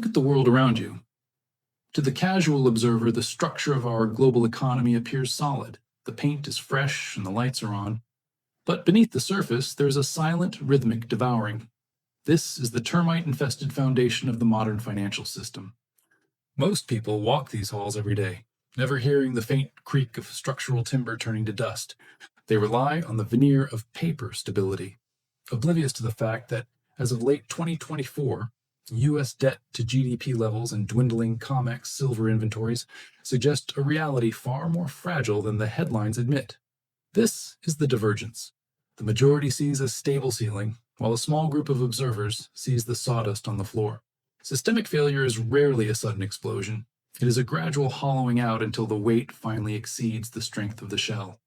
Look at the world around you. To the casual observer, the structure of our global economy appears solid. The paint is fresh and the lights are on. But beneath the surface, there's a silent, rhythmic devouring. This is the termite-infested foundation of the modern financial system. Most people walk these halls every day, never hearing the faint creak of structural timber turning to dust. They rely on the veneer of paper stability, oblivious to the fact that, as of late 2024, U.S. debt-to-GDP levels and dwindling COMEX silver inventories suggest a reality far more fragile than the headlines admit. This is the divergence. The majority sees a stable ceiling, while a small group of observers sees the sawdust on the floor. Systemic failure is rarely a sudden explosion. It is a gradual hollowing out until the weight finally exceeds the strength of the shell.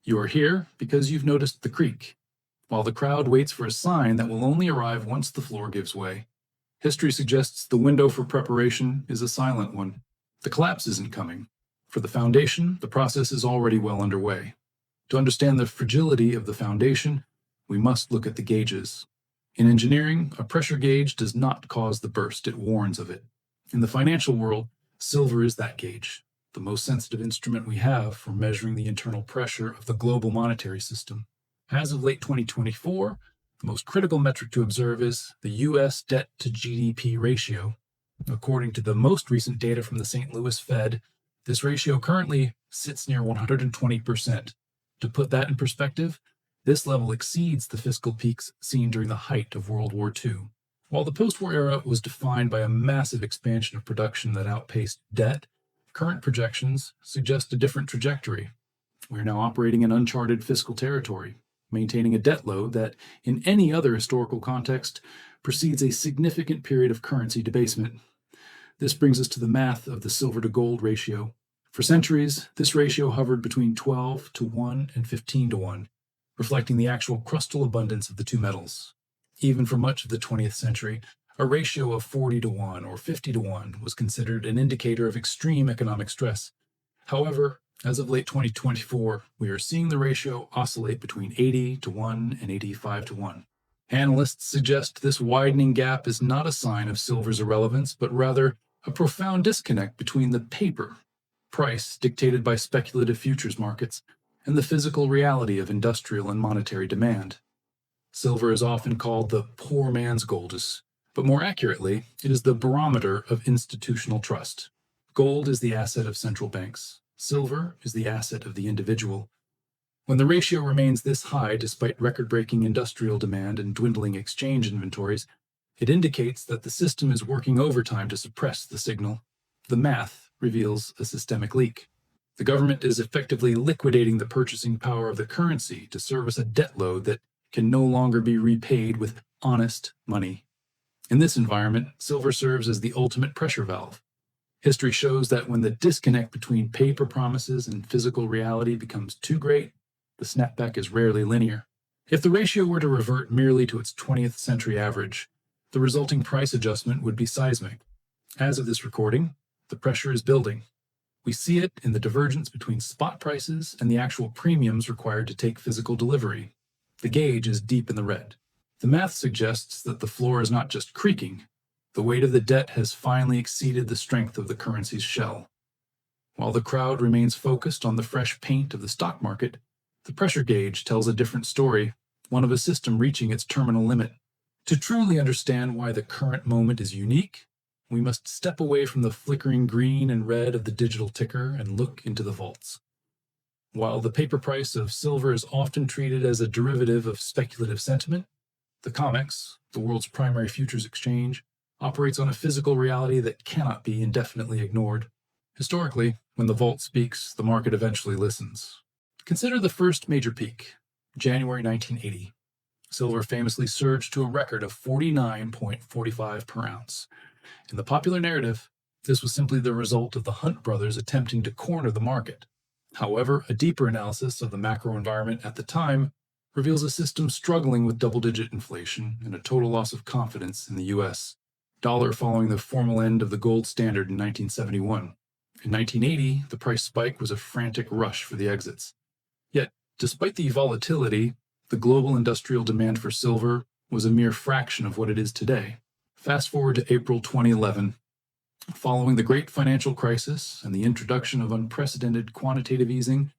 You are here because you've noticed the creak, while the crowd waits for a sign that will only arrive once the floor gives way. History suggests the window for preparation is a silent one. The collapse isn't coming. For the foundation, the process is already well underway. To understand the fragility of the foundation, we must look at the gauges. In engineering, a pressure gauge does not cause the burst, it warns of it. In the financial world, silver is that gauge, the most sensitive instrument we have for measuring the internal pressure of the global monetary system. As of late 2024, the most critical metric to observe is the U.S. debt-to-GDP ratio. According to the most recent data from the St. Louis Fed, this ratio currently sits near 120%. To put that in perspective, this level exceeds the fiscal peaks seen during the height of World War II. While the post-war era was defined by a massive expansion of production that outpaced debt, current projections suggest a different trajectory. We are now operating in uncharted fiscal territory, maintaining a debt load that, in any other historical context, precedes a significant period of currency debasement. This brings us to the math of the silver-to-gold ratio. For centuries, this ratio hovered between 12 to 1 and 15 to 1, reflecting the actual crustal abundance of the two metals. Even for much of the 20th century, a ratio of 40 to 1 or 50 to 1 was considered an indicator of extreme economic stress. However, as of late 2024, we are seeing the ratio oscillate between 80 to 1 and 85 to 1. Analysts suggest this widening gap is not a sign of silver's irrelevance, but rather a profound disconnect between the paper price dictated by speculative futures markets and the physical reality of industrial and monetary demand. Silver is often called the poor man's gold, but more accurately, it is the barometer of institutional trust. Gold is the asset of central banks. Silver is the asset of the individual. When the ratio remains this high despite record-breaking industrial demand and dwindling exchange inventories, it indicates that the system is working overtime to suppress the signal. The math reveals a systemic leak. The government is effectively liquidating the purchasing power of the currency to service a debt load that can no longer be repaid with honest money. In this environment, silver serves as the ultimate pressure valve. History shows that when the disconnect between paper promises and physical reality becomes too great, the snapback is rarely linear. If the ratio were to revert merely to its 20th century average, the resulting price adjustment would be seismic. As of this recording, the pressure is building. We see it in the divergence between spot prices and the actual premiums required to take physical delivery. The gauge is deep in the red. The math suggests that the floor is not just creaking. The weight of the debt has finally exceeded the strength of the currency's shell. While the crowd remains focused on the fresh paint of the stock market, the pressure gauge tells a different story, one of a system reaching its terminal limit. To truly understand why the current moment is unique, we must step away from the flickering green and red of the digital ticker and look into the vaults. While the paper price of silver is often treated as a derivative of speculative sentiment, the COMEX, the world's primary futures exchange, operates on a physical reality that cannot be indefinitely ignored. Historically, when the vault speaks, the market eventually listens. Consider the first major peak, January 1980. Silver famously surged to a record of 49.45 per ounce. In the popular narrative, this was simply the result of the Hunt brothers attempting to corner the market. However, a deeper analysis of the macro environment at the time reveals a system struggling with double-digit inflation and a total loss of confidence in the U.S. dollar following the formal end of the gold standard in 1971. In 1980, the price spike was a frantic rush for the exits. Yet, despite the volatility, the global industrial demand for silver was a mere fraction of what it is today. Fast forward to April 2011. Following the great financial crisis and the introduction of unprecedented quantitative easing,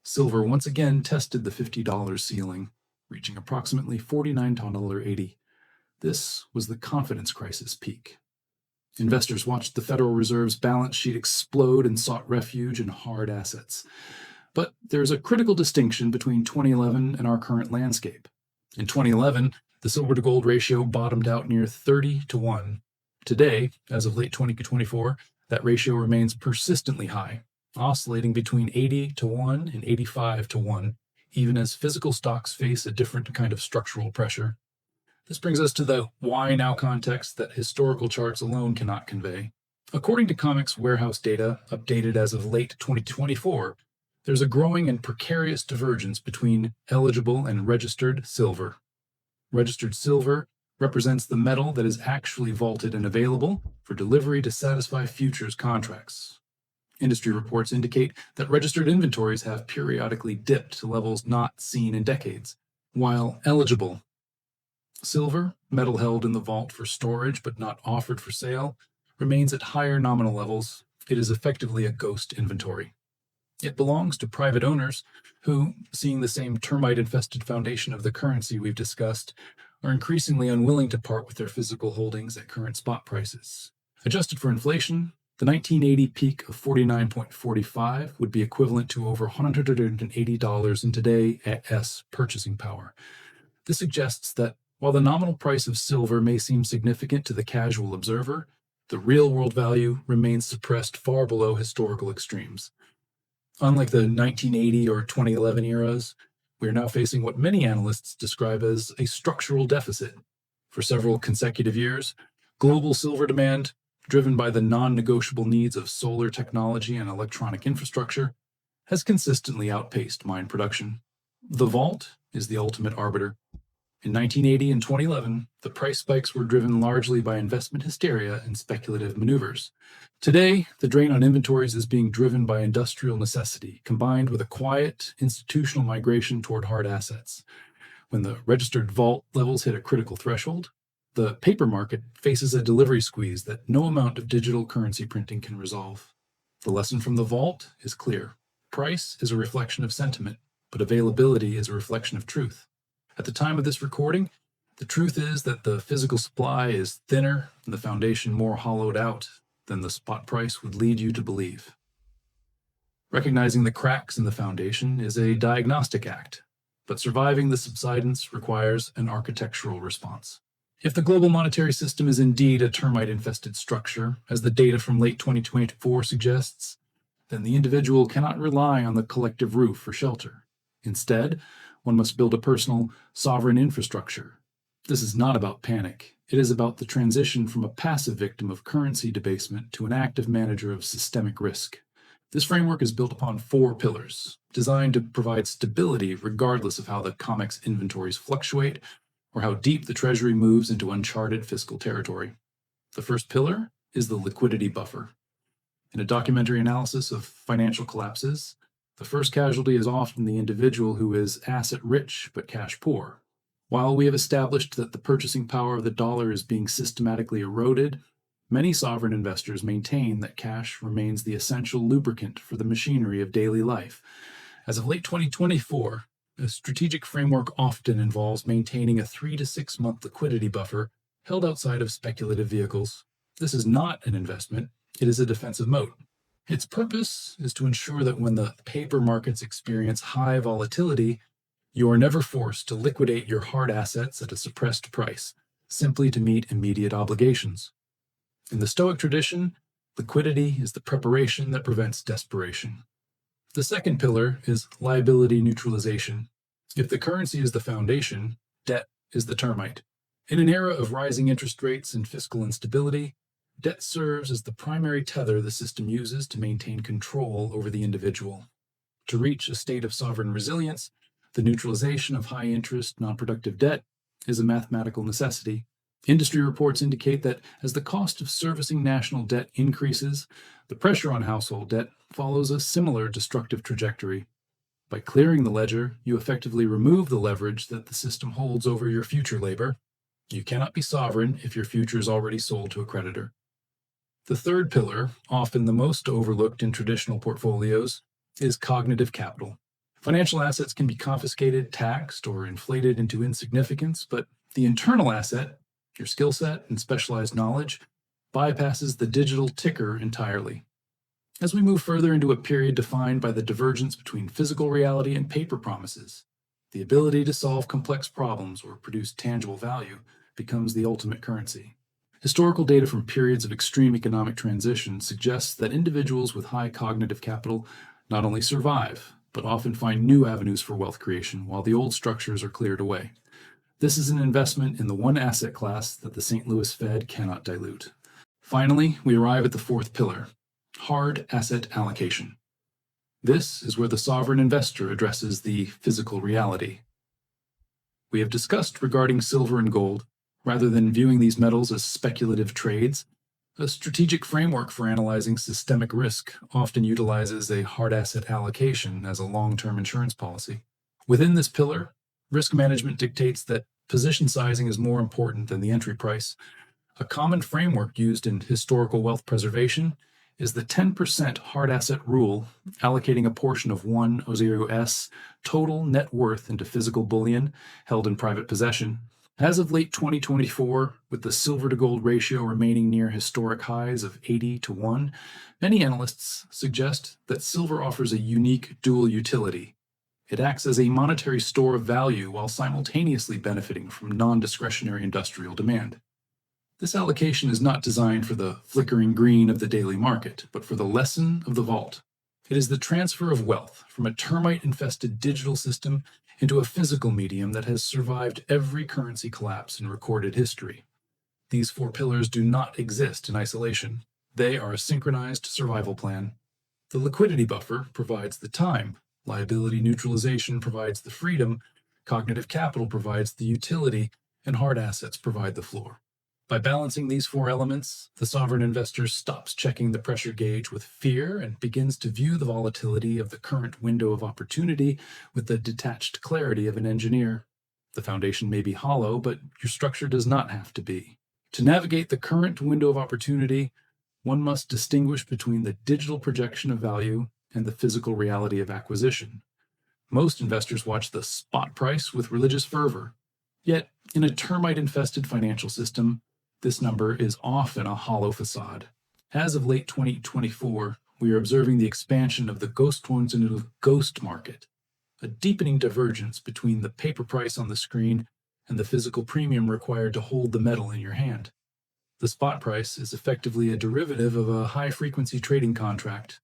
silver once again tested the $50 ceiling, reaching approximately $49.80. This was the confidence crisis peak. Investors watched the Federal Reserve's balance sheet explode and sought refuge in hard assets. But there's a critical distinction between 2011 and our current landscape. In 2011, the silver to gold ratio bottomed out near 30 to 1. Today, as of late 2024, that ratio remains persistently high, oscillating between 80 to 1 and 85 to 1, even as physical stocks face a different kind of structural pressure. This brings us to the why now context that historical charts alone cannot convey. According to COMEX warehouse data, updated as of late 2024, there's a growing and precarious divergence between eligible and registered silver. Registered silver represents the metal that is actually vaulted and available for delivery to satisfy futures contracts. Industry reports indicate that registered inventories have periodically dipped to levels not seen in decades, while eligible silver, metal held in the vault for storage but not offered for sale, remains at higher nominal levels. It is effectively a ghost inventory. It belongs to private owners who, seeing the same termite-infested foundation of the currency we've discussed, are increasingly unwilling to part with their physical holdings at current spot prices. Adjusted for inflation, the 1980 peak of $49.45 would be equivalent to over $180 in today's purchasing power. This suggests that while the nominal price of silver may seem significant to the casual observer, the real-world value remains suppressed far below historical extremes. Unlike the 1980 or 2011 eras, we are now facing what many analysts describe as a structural deficit. For several consecutive years, global silver demand, driven by the non-negotiable needs of solar technology and electronic infrastructure, has consistently outpaced mine production. The vault is the ultimate arbiter. In 1980 and 2011, the price spikes were driven largely by investment hysteria and speculative maneuvers. Today, the drain on inventories is being driven by industrial necessity, combined with a quiet, institutional migration toward hard assets. When the registered vault levels hit a critical threshold, the paper market faces a delivery squeeze that no amount of digital currency printing can resolve. The lesson from the vault is clear. Price is a reflection of sentiment, but availability is a reflection of truth. At the time of this recording, the truth is that the physical supply is thinner and the foundation more hollowed out than the spot price would lead you to believe. Recognizing the cracks in the foundation is a diagnostic act, but surviving the subsidence requires an architectural response. If the global monetary system is indeed a termite-infested structure, as the data from late 2024 suggests, then the individual cannot rely on the collective roof for shelter. Instead, one must build a personal, sovereign infrastructure. This is not about panic. It is about the transition from a passive victim of currency debasement to an active manager of systemic risk. This framework is built upon 4 pillars, designed to provide stability regardless of how the COMEX inventories fluctuate or how deep the Treasury moves into uncharted fiscal territory. The first pillar is the liquidity buffer. In a documentary analysis of financial collapses, the first casualty is often the individual who is asset-rich but cash-poor. While we have established that the purchasing power of the dollar is being systematically eroded, many sovereign investors maintain that cash remains the essential lubricant for the machinery of daily life. As of late 2024, a strategic framework often involves maintaining a 3 to 6 month liquidity buffer held outside of speculative vehicles. This is not an investment, it is a defensive moat. Its purpose is to ensure that when the paper markets experience high volatility, you are never forced to liquidate your hard assets at a suppressed price, simply to meet immediate obligations. In the Stoic tradition, liquidity is the preparation that prevents desperation. The second pillar is liability neutralization. If the currency is the foundation, debt is the termite. In an era of rising interest rates and fiscal instability, debt serves as the primary tether the system uses to maintain control over the individual. To reach a state of sovereign resilience, the neutralization of high-interest, non-productive debt is a mathematical necessity. Industry reports indicate that as the cost of servicing national debt increases, the pressure on household debt follows a similar destructive trajectory. By clearing the ledger, you effectively remove the leverage that the system holds over your future labor. You cannot be sovereign if your future is already sold to a creditor. The third pillar, often the most overlooked in traditional portfolios, is cognitive capital. Financial assets can be confiscated, taxed, or inflated into insignificance, but the internal asset, your skill set and specialized knowledge, bypasses the digital ticker entirely. As we move further into a period defined by the divergence between physical reality and paper promises, the ability to solve complex problems or produce tangible value becomes the ultimate currency. Historical data from periods of extreme economic transition suggests that individuals with high cognitive capital not only survive, but often find new avenues for wealth creation while the old structures are cleared away. This is an investment in the one asset class that the St. Louis Fed cannot dilute. Finally, we arrive at the fourth pillar, hard asset allocation. This is where the sovereign investor addresses the physical reality. We have discussed regarding silver and gold, rather than viewing these metals as speculative trades, a strategic framework for analyzing systemic risk often utilizes a hard asset allocation as a long-term insurance policy. Within this pillar, risk management dictates that position sizing is more important than the entry price. A common framework used in historical wealth preservation is the 10% hard asset rule, allocating a portion of 1/0s total net worth into physical bullion held in private possession. As of late 2024, with the silver to gold ratio remaining near historic highs of 80:1, many analysts suggest that silver offers a unique dual utility. It acts as a monetary store of value while simultaneously benefiting from non-discretionary industrial demand. This allocation is not designed for the flickering green of the daily market, but for the lesson of the vault. It is the transfer of wealth from a termite-infested digital system into a physical medium that has survived every currency collapse in recorded history. These four pillars do not exist in isolation. They are a synchronized survival plan. The liquidity buffer provides the time, liability neutralization provides the freedom, cognitive capital provides the utility, and hard assets provide the floor. By balancing these four elements, the sovereign investor stops checking the pressure gauge with fear and begins to view the volatility of the current window of opportunity with the detached clarity of an engineer. The foundation may be hollow, but your structure does not have to be. To navigate the current window of opportunity, one must distinguish between the digital projection of value and the physical reality of acquisition. Most investors watch the spot price with religious fervor. Yet, in a termite-infested financial system, this number is often a hollow facade. As of late 2024, we are observing the expansion of the ghost coins into the ghost market, a deepening divergence between the paper price on the screen and the physical premium required to hold the metal in your hand. The spot price is effectively a derivative of a high-frequency trading contract.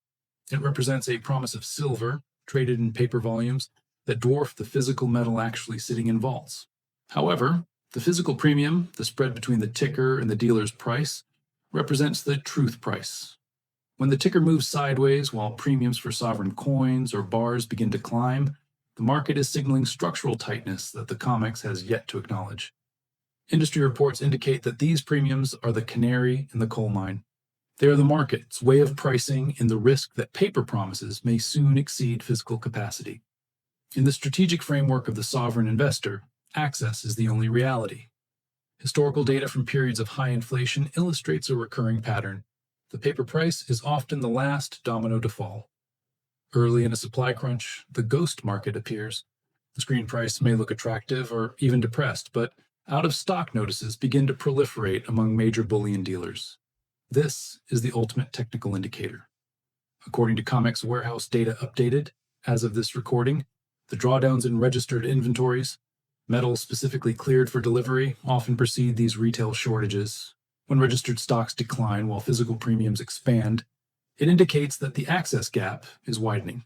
It represents a promise of silver, traded in paper volumes, that dwarf the physical metal actually sitting in vaults. However, the physical premium, the spread between the ticker and the dealer's price, represents the truth price. When the ticker moves sideways while premiums for sovereign coins or bars begin to climb, the market is signaling structural tightness that the COMEX has yet to acknowledge. Industry reports indicate that these premiums are the canary in the coal mine. They are the market's way of pricing in the risk that paper promises may soon exceed physical capacity. In the strategic framework of the sovereign investor, access is the only reality. Historical data from periods of high inflation illustrates a recurring pattern. The paper price is often the last domino to fall. Early in a supply crunch, the ghost market appears. The screen price may look attractive or even depressed, but out-of-stock notices begin to proliferate among major bullion dealers. This is the ultimate technical indicator. According to COMEX warehouse data updated, as of this recording, the drawdowns in registered inventories, metal specifically cleared for delivery, often precede these retail shortages. When registered stocks decline while physical premiums expand, it indicates that the access gap is widening.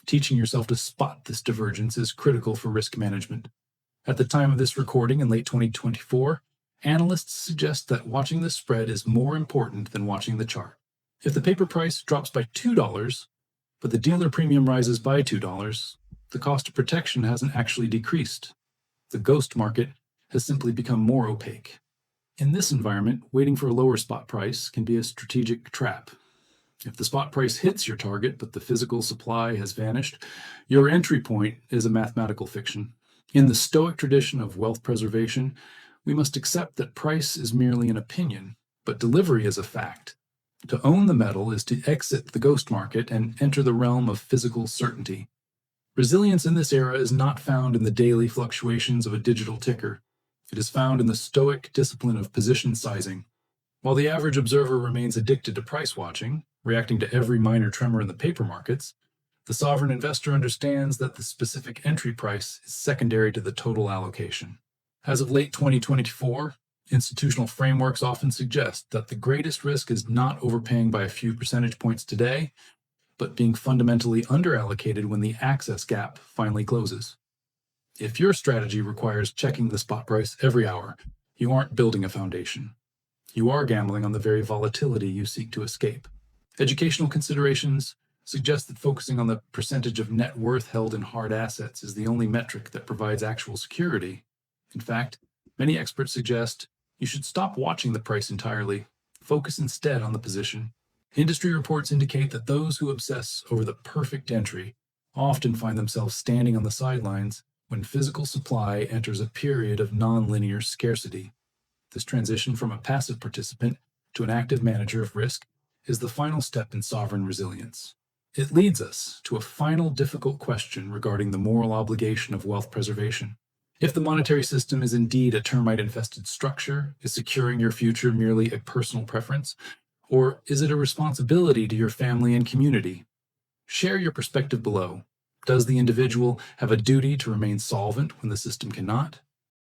Teaching yourself to spot this divergence is critical for risk management. At the time of this recording in late 2024, analysts suggest that watching the spread is more important than watching the chart. If the paper price drops by $2, but the dealer premium rises by $2, the cost of protection hasn't actually decreased. The ghost market has simply become more opaque. In this environment, waiting for a lower spot price can be a strategic trap. If the spot price hits your target but the physical supply has vanished, your entry point is a mathematical fiction. In the Stoic tradition of wealth preservation, We must accept that price is merely an opinion, but delivery is a fact. To own the metal is to exit the ghost market and enter the realm of physical certainty. Resilience in this era is not found in the daily fluctuations of a digital ticker. It is found in the stoic discipline of position sizing. While the average observer remains addicted to price watching, reacting to every minor tremor in the paper markets, the sovereign investor understands that the specific entry price is secondary to the total allocation. As of late 2024, institutional frameworks often suggest that the greatest risk is not overpaying by a few percentage points today, but being fundamentally underallocated when the access gap finally closes. If your strategy requires checking the spot price every hour, you aren't building a foundation. You are gambling on the very volatility you seek to escape. Educational considerations suggest that focusing on the percentage of net worth held in hard assets is the only metric that provides actual security. In fact, many experts suggest you should stop watching the price entirely. Focus instead on the position. Industry reports indicate that those who obsess over the perfect entry often find themselves standing on the sidelines when physical supply enters a period of nonlinear scarcity. This transition from a passive participant to an active manager of risk is the final step in sovereign resilience. It leads us to a final difficult question regarding the moral obligation of wealth preservation. If the monetary system is indeed a termite-infested structure, is securing your future merely a personal preference, or is it a responsibility to your family and community? Share your perspective below. Does the individual have a duty to remain solvent when the system cannot?